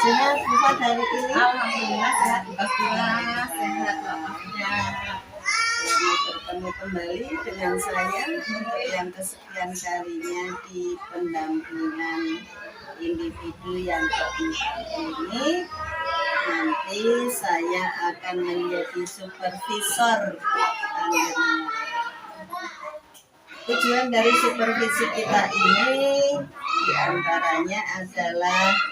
Sehat Bufat hari ini? Alhamdulillah sehat, sehat walafiat. Selamat bertemu kembali dengan saya untuk yang kesekian kalinya di pendampingan individu yang keempat ini. Nanti saya akan menjadi supervisor. Tujuan dari supervisi kita ini diantaranya adalah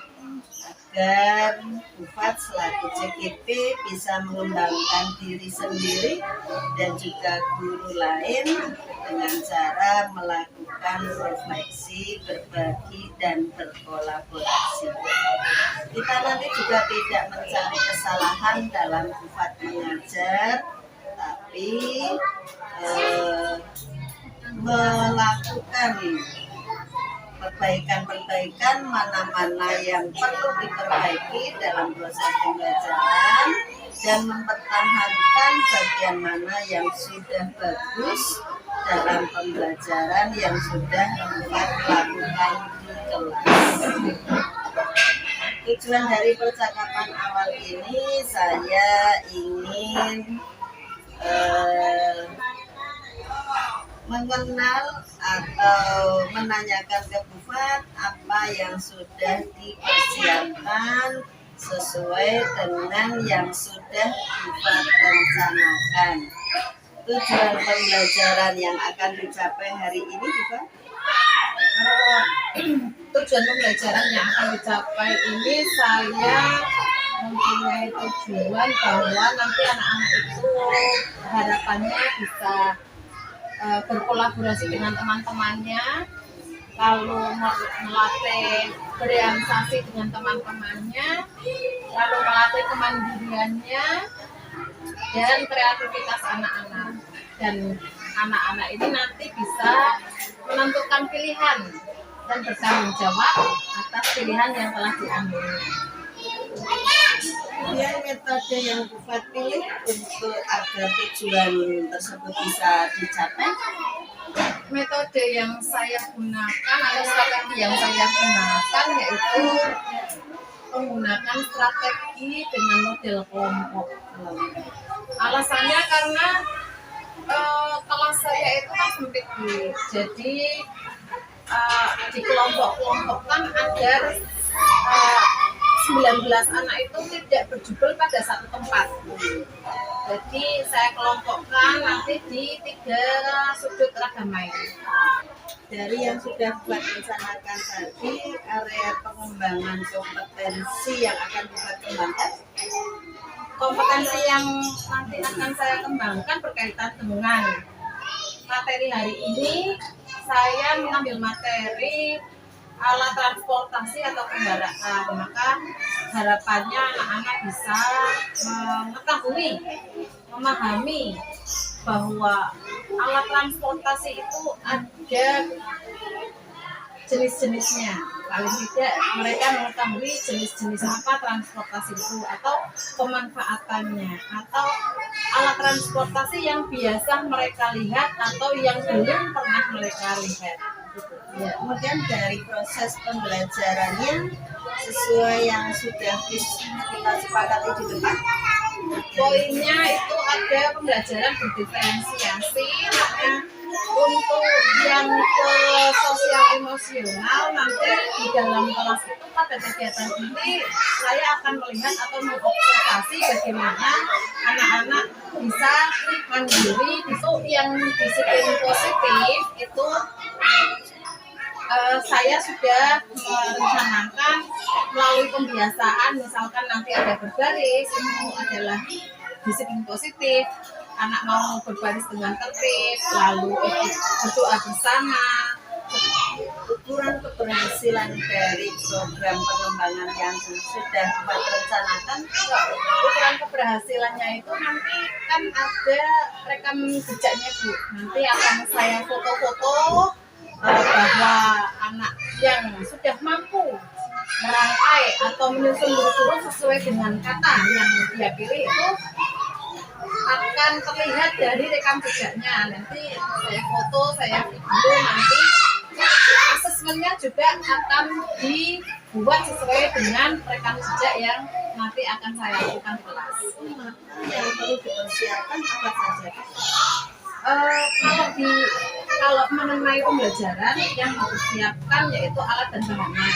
agar Bufat selaku CGP bisa mengembangkan diri sendiri dan juga guru lain dengan cara melakukan refleksi, berbagi, dan berkolaborasi. Kita nanti juga tidak mencari kesalahan dalam Bufat mengajar, tapi melakukan perbaikan-perbaikan mana-mana yang perlu diperbaiki dalam proses pembelajaran dan mempertahankan bagian mana yang sudah bagus dalam pembelajaran yang sudah Bufat lakukan di kelas. Tujuan dari percakapan awal ini saya ingin mengenal atau menanyakan ke Bufat apa yang sudah dipersiapkan sesuai dengan yang sudah Bufat rencanakan. Tujuan pembelajaran yang akan dicapai hari ini, Bufat? Tujuan pembelajaran yang akan dicapai ini saya mempunyai tujuan bahwa nanti anak-anak itu harapannya bisa berkolaborasi dengan teman-temannya, lalu melatih bereaksasi dengan teman-temannya, lalu melatih kemandiriannya dan kreativitas anak-anak. Dan anak-anak ini nanti bisa menentukan pilihan dan bertanggung jawab atas pilihan yang telah diambil. Kemudian metode yang Bufat pilih untuk agar tujuan tersebut bisa dicapai. Metode yang saya gunakan atau strategi yang saya gunakan yaitu menggunakan strategi dengan model kelompok. Alasannya karena kelas saya itu kan sempit, jadi dikelompok-kelompokkan agar 19 anak itu tidak berjubel pada satu tempat. Jadi saya kelompokkan nanti di 3 sudut ragam main. Dari yang sudah Bufat rencanakan tadi, area pengembangan kompetensi yang akan Bufat kembangkan. Kompetensi yang nanti akan saya kembangkan berkaitan dengan materi hari ini. Saya mengambil materi alat transportasi atau kendaraan, maka harapannya anak-anak bisa mengetahui, memahami bahwa alat transportasi itu ada jenis-jenisnya. Paling tidak mereka mengetahui jenis-jenis apa transportasi itu atau pemanfaatannya atau alat transportasi yang biasa mereka lihat atau yang belum pernah mereka lihat. Ya, kemudian dari proses pembelajarannya sesuai yang sudah kita sepakati di depan. Poinnya itu ada pembelajaran berdiferensiasi. Untuk yang ke sosial emosional nanti di dalam kelas itu pada kegiatan ini saya akan melihat atau mengobservasi bagaimana anak-anak bisa mandiri. Itu yang disiplin positif itu saya sudah merencanakan melalui pembiasaan, misalkan nanti ada berbaris, itu adalah disiplin positif. Anak mau berbaris dengan tertib, lalu berdoa bersama. Ukuran keberhasilan dari program pengembangan yang sudah Bufat rencanakan. Ukuran keberhasilannya itu nanti kan ada rekam jejaknya, Bu. Nanti akan saya foto-foto bahwa anak yang sudah mampu merangkai atau menyusun huruf-huruf sesuai dengan kata yang dia pilih itu akan terlihat dari rekam jejaknya. Nanti saya foto, saya video, nanti asesmennya juga akan buat sesuai dengan rekam jejak yang nanti akan saya lakukan di kelas. Maka yang perlu dipersiapkan apa saja? Kalau mengenai pembelajaran yang dipersiapkan yaitu alat dan bahannya.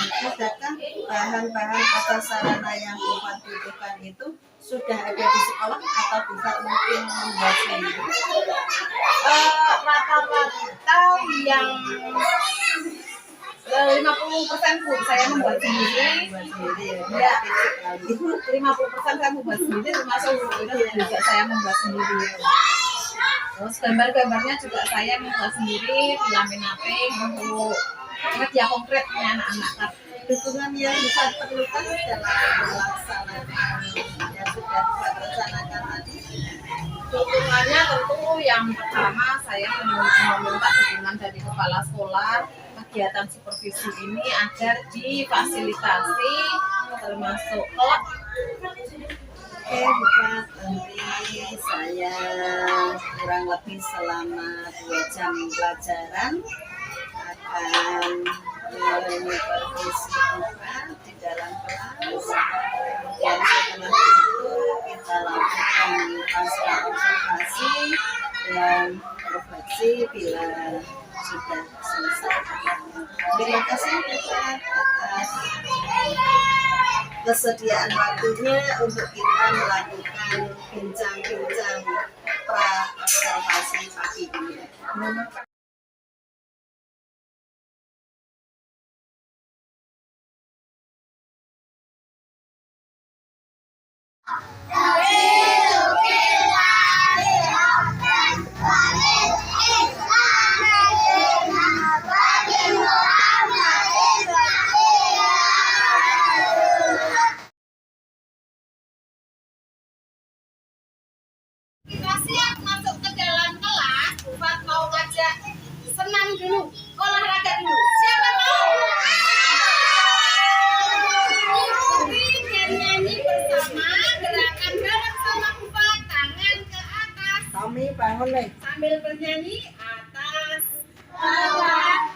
Sedangkan bahan-bahan atau sarana yang Bufat butuhkan itu sudah ada di sekolah atau Bufat mungkin membuat sendiri? Rata-rata yang 50% Bu saya membuat sendiri. Buat sendiri ya, Ya. kreatif sekali. 50% saya membuat sendiri, termasuk itu juga saya membuat sendiri. Terus gambar-gambarnya juga saya membuat sendiri, laminating untuk kerja konkretnya anak-anak. Dukungan yang Bufat perlukan dalam melaksanakan yang sudah Bufat rencanakan tadi. Dukungannya tentu yang pertama saya meminta dukungan dari kepala sekolah kegiatan supervisi ini agar difasilitasi termasuk kelak. Oke, Bufat, nanti saya kurang lebih selama 2 jam pelajaran akan menyupervisi Bufat di dalam kelas. Kemudian setelah itu kita lakukan pasca observasi dan refleksi bila sudah selesai. Terima kasih Bufat atas kesediaan waktunya untuk kita melakukan bincang-bincang pra observasi pagi ini. Kita siap masuk ke dalam kelas. Bufat mau ngajak senam dulu, olahraga dulu. Siapa mau? Ikuti dan nyanyi bersama, gerakan bareng sama Bufat, tangan ke atas. Kami bangun nih. Sambil bernyanyi, atas, bawah,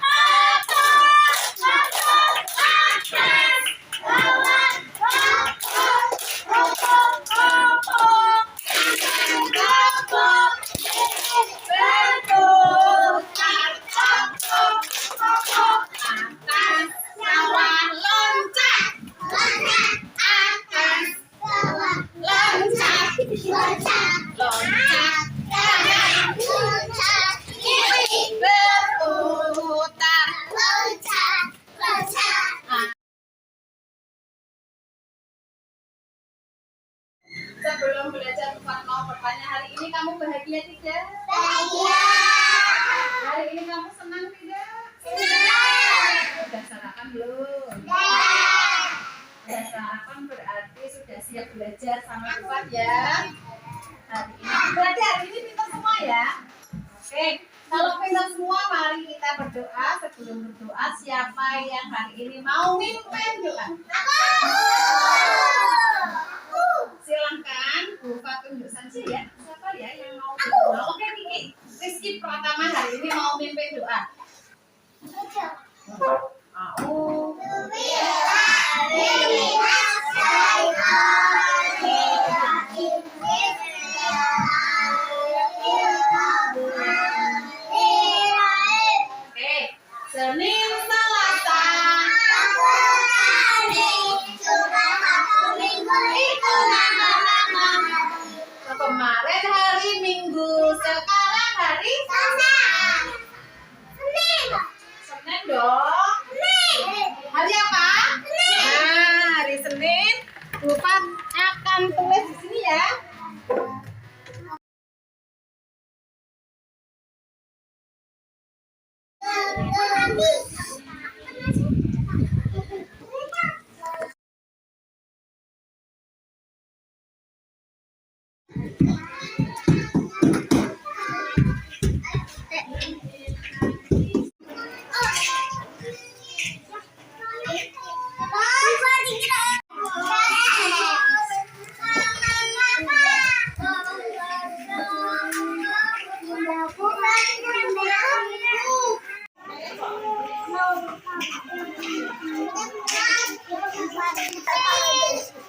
sebelum belajar Bufat mau bertanya, hari ini kamu bahagia tidak? Bahagia. Hari ini kamu senang tidak? Senang. Sudah sarapan belum? Sudah sarapan berarti sudah siap belajar sama Bufat ya. Hari ini berarti hari ini pintar semua ya. Oke, kalau pintar semua mari kita berdoa. Sebelum berdoa, siapa yang hari ini mau mimpin doa? Silahkan Bufat tunjuk saja ya. Siapa ya yang mau berdoa? Oke, Kiki. Rizky Pratama hari ini mau mimpin doa. Mau. Oke, Senin Selasa. Kemarin hari Minggu, sekarang hari Senin dong.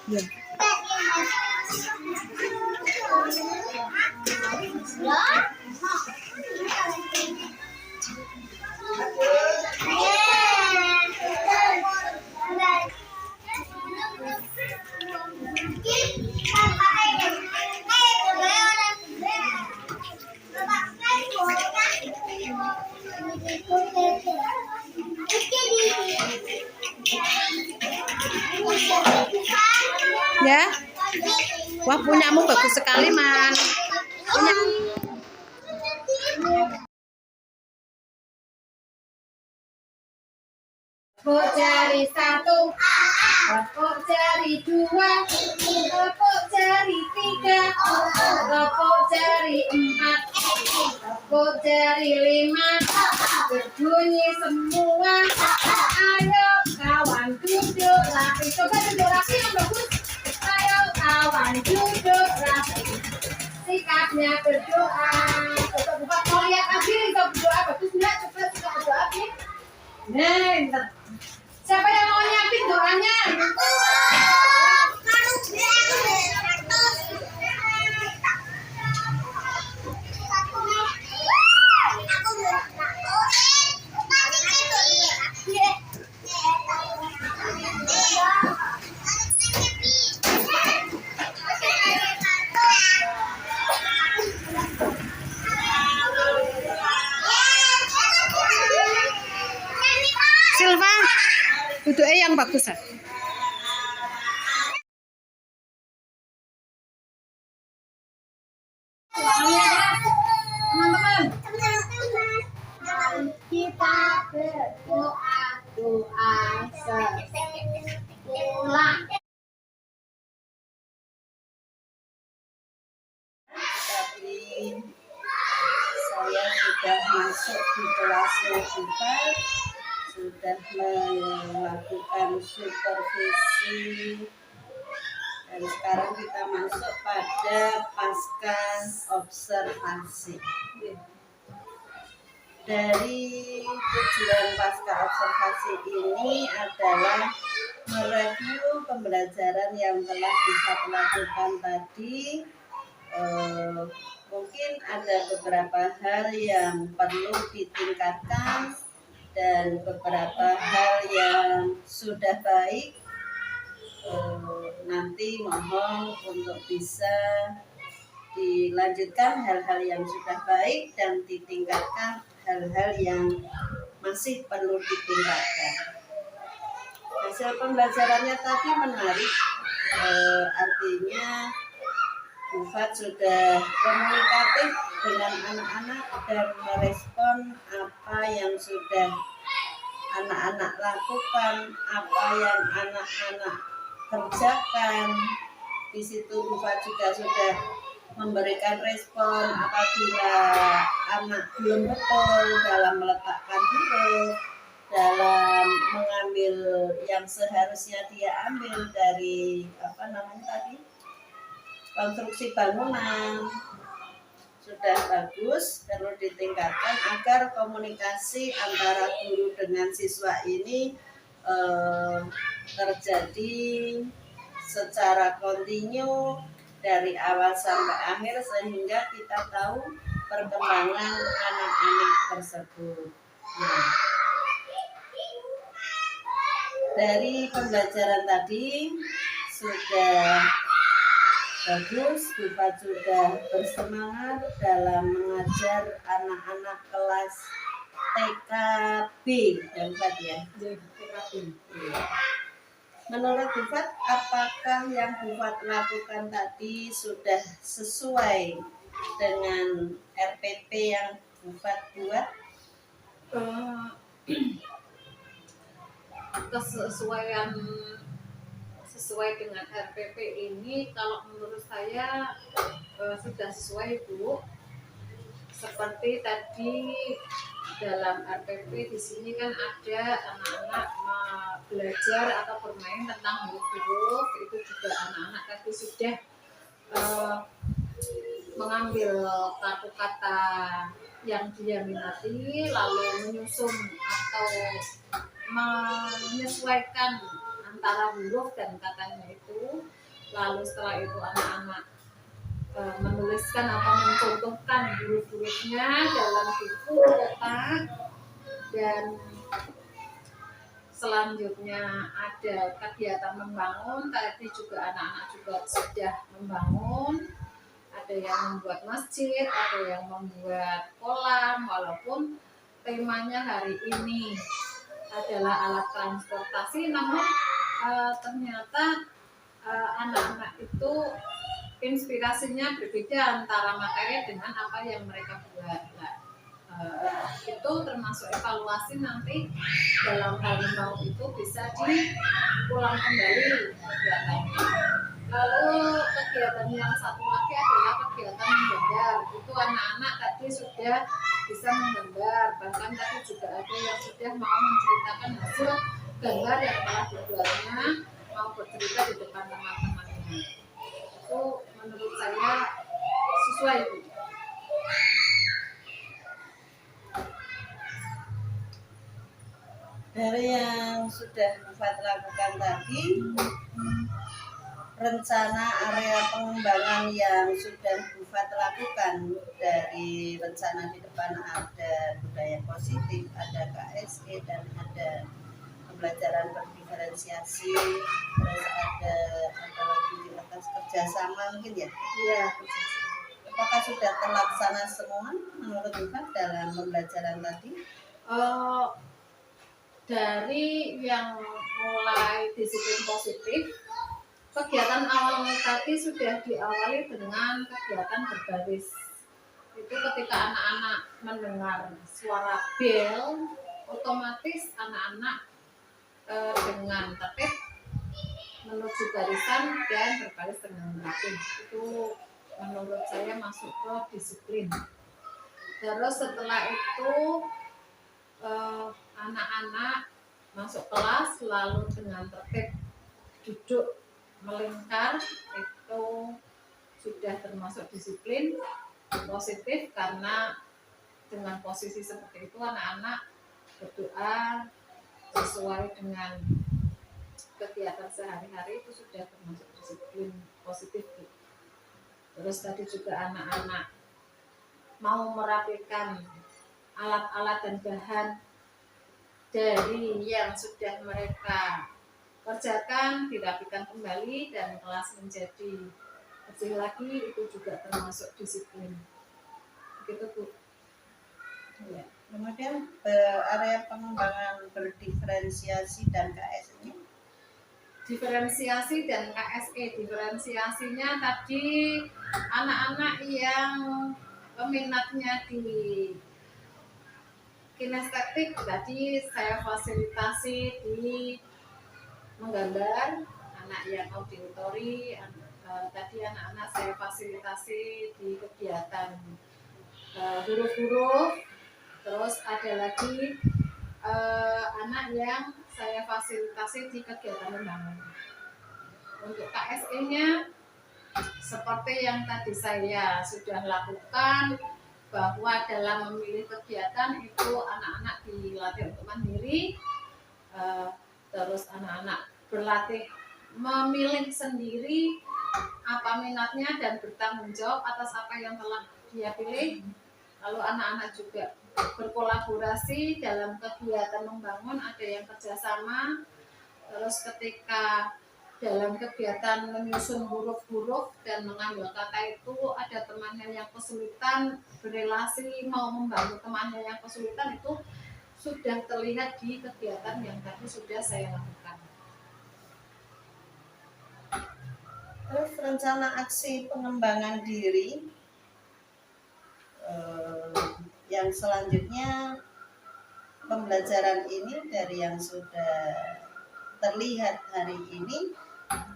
Ya. Ya. Wah, punyamu bagus sekali, Man. Punya. Kok jari satu, kok jari dua, kok jari tiga, kok jari empat, kok jari lima, berbunyi semua. Ayo kawan duduk rapi, coba duduk rapi yang bagus. Ayo kawan duduk rapi, sikapnya berdoa. Coba buka, mau lihat Abi, coba berdoa bagus enggak? Coba berdoa Abi. Nah, siapa yang mau nyiapin doanya? Silva, duduknya yang bagus ya. Teman-teman, kita berdoa sepulang. Tadi saya sudah masuk di kelasnya kita, sudah melakukan supervisi, dan sekarang kita masuk pada pasca observasi. Dari tujuan pasca observasi ini adalah mereview pembelajaran yang telah bisa dilakukan tadi. Mungkin ada beberapa hal yang perlu ditingkatkan dan beberapa hal yang sudah baik. Nanti mohon untuk bisa dilanjutkan hal-hal yang sudah baik dan ditingkatkan hal-hal yang masih perlu ditingkatkan. Hasil pembelajarannya tadi menarik, artinya Bu Fat sudah komunikatif dengan anak-anak dan merespon apa yang sudah anak-anak lakukan, apa yang anak-anak kerjakan. Di situ Bu Fat juga sudah memberikan respon apabila anak belum betul dalam meletakkan huruf, dalam mengambil yang seharusnya dia ambil dari konstruksi bangunan. Sudah bagus, perlu ditingkatkan agar komunikasi antara guru dengan siswa ini terjadi secara kontinu dari awal sampai akhir, sehingga kita tahu perkembangan anak-anak tersebut. Nah, dari pembelajaran tadi sudah bagus, Bu Fat sudah bersemangat dalam mengajar anak-anak kelas TKB dan Fat ya. Menurut Bu Fat, apakah yang Bu Fat lakukan tadi sudah sesuai dengan RPP yang Bu Fat buat? Sesuai dengan RPP ini, kalau menurut saya sudah sesuai, Bu. Seperti tadi dalam RPP di sini kan ada anak-anak belajar atau bermain tentang huruf-huruf, itu juga anak-anak tadi sudah mengambil kartu kata yang dia minati, lalu menyusun atau menyesuaikan antara huruf dan katanya itu. Lalu setelah itu anak-anak menuliskan atau mencontohkan huruf-hurufnya dalam buku kotak, dan selanjutnya ada kegiatan membangun. Tadi juga anak-anak juga sudah membangun, ada yang membuat masjid, ada yang membuat kolam, walaupun temanya hari ini adalah alat transportasi, namun ternyata anak-anak itu inspirasinya berbeda antara materi dengan apa yang mereka buat. Nah, itu termasuk evaluasi nanti dalam hal mau itu bisa diulang kembali kegiatannya. Lalu kegiatan yang satu lagi adalah kegiatan menggambar. Itu anak-anak tadi sudah bisa menggambar, bahkan tadi juga ada yang sudah mau menceritakan hasil gambar yang telah dibuatnya, mau bercerita di depan teman-temannya. Itu menurut saya sesuai itu. Dari yang sudah Bufat lakukan tadi, rencana area pengembangan yang sudah Bufat lakukan, dari rencana di depan ada budaya positif, ada KSE, dan ada pembelajaran berdiferensiasi, terus ada lagi di atas kerjasama mungkin ya. Iya. Apakah sudah terlaksana semua menurut Bufat dalam pembelajaran tadi? Dari yang mulai disiplin positif, kegiatan awalnya tadi sudah diawali dengan kegiatan berbaris. Itu ketika anak-anak mendengar suara bel, otomatis anak-anak dengan tertib menuju barisan dan berbaris dengan rapi. Itu menurut saya masuk ke disiplin. Terus setelah itu anak-anak masuk kelas lalu dengan tertib duduk melingkar, itu sudah termasuk disiplin positif, karena dengan posisi seperti itu anak-anak berdoa sesuai dengan kegiatan sehari-hari, itu sudah termasuk disiplin positif. Terus tadi juga anak-anak mau merapikan alat-alat dan bahan dari yang sudah mereka kerjakan, dirapikan kembali dan kelas menjadi bersih lagi, itu juga termasuk disiplin. Begitu Bu. Ya. Kemudian area pengembangan berdiferensiasi dan KSE. Diferensiasi dan KSE. Diferensiasinya tadi anak-anak yang peminatnya di kinestetik, tadi saya fasilitasi di menggambar. Anak yang auditori, tadi anak-anak saya fasilitasi di kegiatan huruf-huruf. Terus ada lagi anak yang saya fasilitasi di kegiatan membangun. Untuk KSE-nya seperti yang tadi saya sudah lakukan, bahwa dalam memilih kegiatan itu anak-anak dilatih untuk mandiri, terus anak-anak berlatih memilih sendiri apa minatnya dan bertanggung jawab atas apa yang telah dia pilih. Lalu anak-anak juga berkolaborasi dalam kegiatan membangun, ada yang kerjasama. Terus ketika dalam kegiatan menyusun huruf-huruf dan mengambil kata itu, ada temannya yang kesulitan berelasi, mau membantu temannya yang kesulitan, itu sudah terlihat di kegiatan yang tadi sudah saya lakukan. Terus rencana aksi pengembangan diri yang selanjutnya, pembelajaran ini dari yang sudah terlihat hari ini,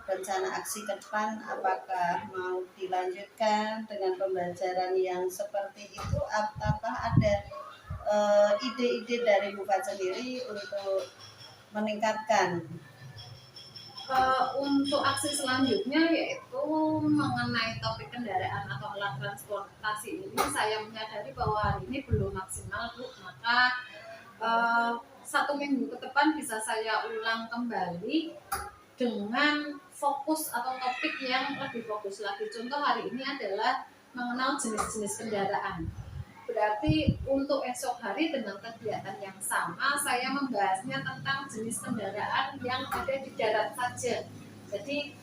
rencana aksi ke depan apakah mau dilanjutkan dengan pembelajaran yang seperti itu, apakah ada ide-ide dari Bufat sendiri untuk meningkatkan? Untuk aksi selanjutnya yaitu mengenai topik kendaraan atau alat transportasi ini, saya menyadari bahwa hari ini belum maksimal Bu, maka 1 minggu ke depan bisa saya ulang kembali dengan fokus atau topik yang lebih fokus lagi. Contoh hari ini adalah mengenal jenis-jenis kendaraan. Berarti untuk esok hari dengan kegiatan yang sama, saya membahasnya tentang jenis kendaraan yang ada di darat saja. Jadi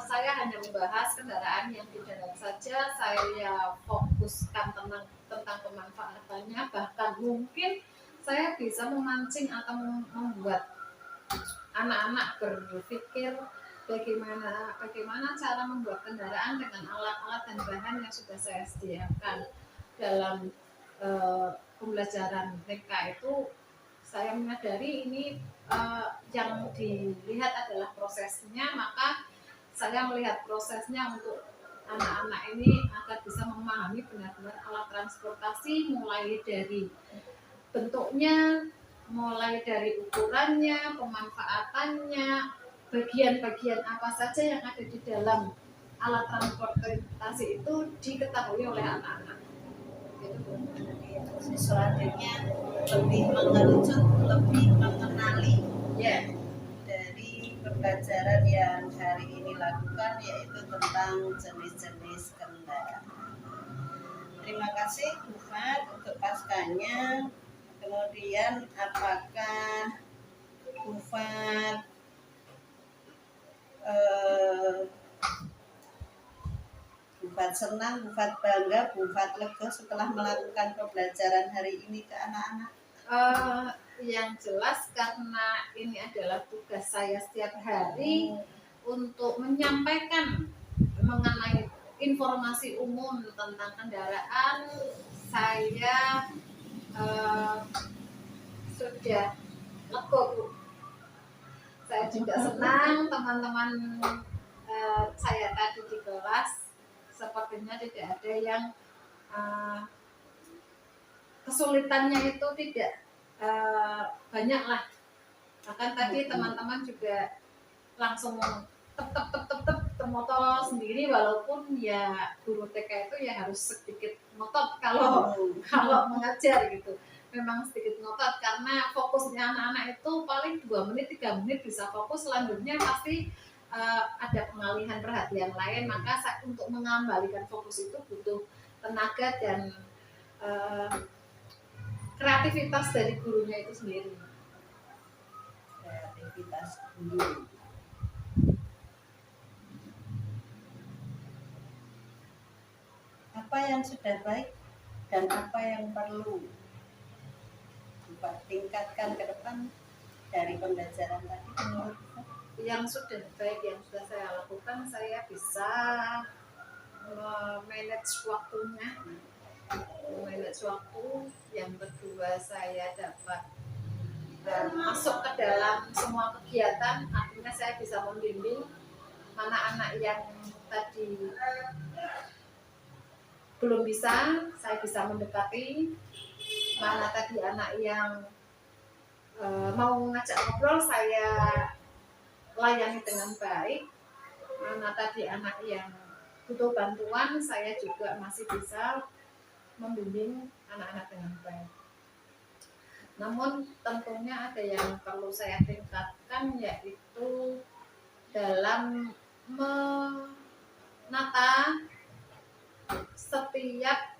saya hanya membahas kendaraan yang di darat saja. Saya fokuskan tentang pemanfaatannya. Bahkan mungkin saya bisa memancing atau membuat anak-anak berpikir bagaimana cara membuat kendaraan dengan alat-alat dan bahan yang sudah saya sediakan. Dalam pembelajaran TK itu saya menyadari ini yang dilihat adalah prosesnya, maka saya melihat prosesnya untuk anak-anak ini agar bisa memahami benar-benar alat transportasi, mulai dari bentuknya, mulai dari ukurannya, pemanfaatannya, bagian-bagian apa saja yang ada di dalam alat transportasi itu diketahui oleh anak-anak. Selanjutnya lebih mengerucut, lebih mengenali dari pembelajaran yang hari ini lakukan, yaitu tentang jenis-jenis kendaraan. Terima kasih Bu Fat untuk paskanya. Kemudian apakah Bu Fat Bu Fat senang, Bu Fat bangga, Bu Fat lega setelah melakukan pembelajaran hari ini ke anak-anak? Yang jelas karena ini adalah tugas saya setiap hari untuk menyampaikan mengenai informasi umum tentang kendaraan, saya sudah lega, Bu. Saya juga senang teman-teman saya tadi di kelas sepertinya tidak ada yang kesulitannya itu tidak banyak lah. Bahkan tadi teman-teman juga langsung tep termotot sendiri, walaupun ya guru TK itu ya harus sedikit ngotot kalau mengajar gitu. Memang sedikit ngotot karena fokusnya anak-anak itu paling 2 menit 3 menit bisa fokus, selanjutnya pasti ada pengalihan perhatian lain, maka untuk mengembalikan fokus itu butuh tenaga dan kreativitas dari gurunya itu sendiri. Kreativitas guru. Apa yang sudah baik dan apa yang perlu tingkatkan ke depan dari pembelajaran tadi menurut Pak? Yang sudah baik yang sudah saya lakukan, saya bisa manage waktunya, manage waktu. Yang kedua, saya dapat masuk ke dalam semua kegiatan, artinya saya bisa membimbing mana anak yang tadi belum bisa, saya bisa mendekati. Mana tadi anak yang mau ngajak ngobrol, saya layani dengan baik. Mana tadi anak yang butuh bantuan, saya juga masih bisa membimbing anak-anak dengan baik. Namun tentunya ada yang perlu saya tingkatkan, yaitu dalam menata setiap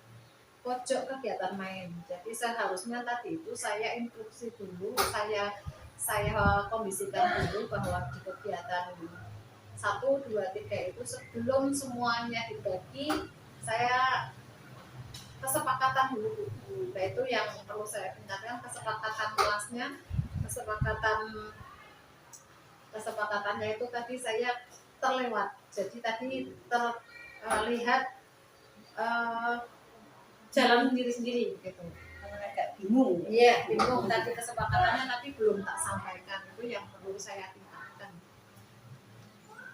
pojok kegiatan main. Jadi seharusnya tadi itu saya instruksi dulu, saya kondisikan dulu bahwa di kegiatan 1, 2, 3 itu sebelum semuanya dibagi, saya kesepakatan dulu. Nah, itu yang perlu saya tingkatkan, kesepakatan kelasnya, kesepakatannya itu tadi saya terlewat. Jadi tadi terlihat jalan sendiri-sendiri gitu. Agak bingung. Iya, bingung. Tadi kesepakatannya tapi belum tak sampaikan. Itu yang perlu saya tingkatkan.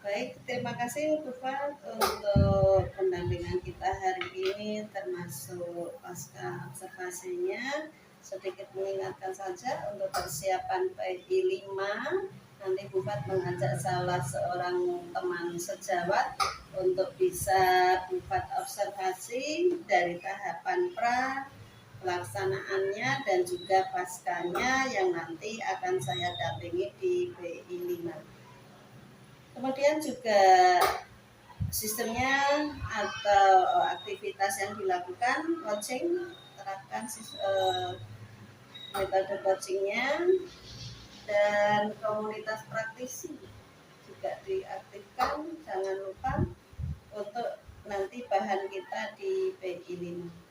Baik, terima kasih Bu Fat untuk pendampingan kita hari ini, termasuk pasca observasinya. Sedikit mengingatkan saja untuk persiapan PI 5, nanti Bu Fat mengajak salah seorang teman sejawat untuk bisa Bu Fat observasi dari tahapan pra, pelaksanaannya dan juga paskanya yang nanti akan saya dampingi di BI 5. Kemudian juga sistemnya atau aktivitas yang dilakukan coaching, terapkan metode coachingnya, dan komunitas praktisi juga diaktifkan, jangan lupa untuk nanti bahan kita di BI 5.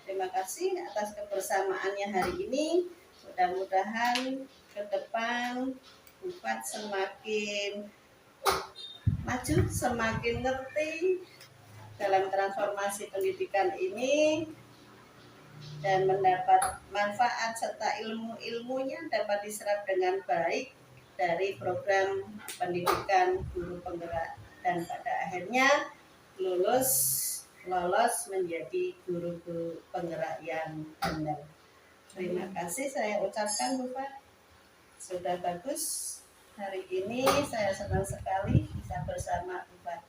Terima kasih atas kebersamaannya hari ini. Mudah-mudahan ke depan Bufat semakin maju, semakin ngerti dalam transformasi pendidikan ini dan mendapat manfaat serta ilmu-ilmunya dapat diserap dengan baik dari program pendidikan guru penggerak dan pada akhirnya lolos menjadi guru penggerak yang handal. Terima kasih saya ucapkan Bufat, sudah bagus hari ini, saya senang sekali bisa bersama Bufat.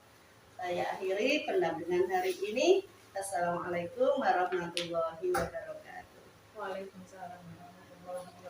Saya akhiri pendampingan hari ini. Assalamualaikum warahmatullahi wabarakatuh. Waalaikumsalam warahmatullahi wabarakatuh.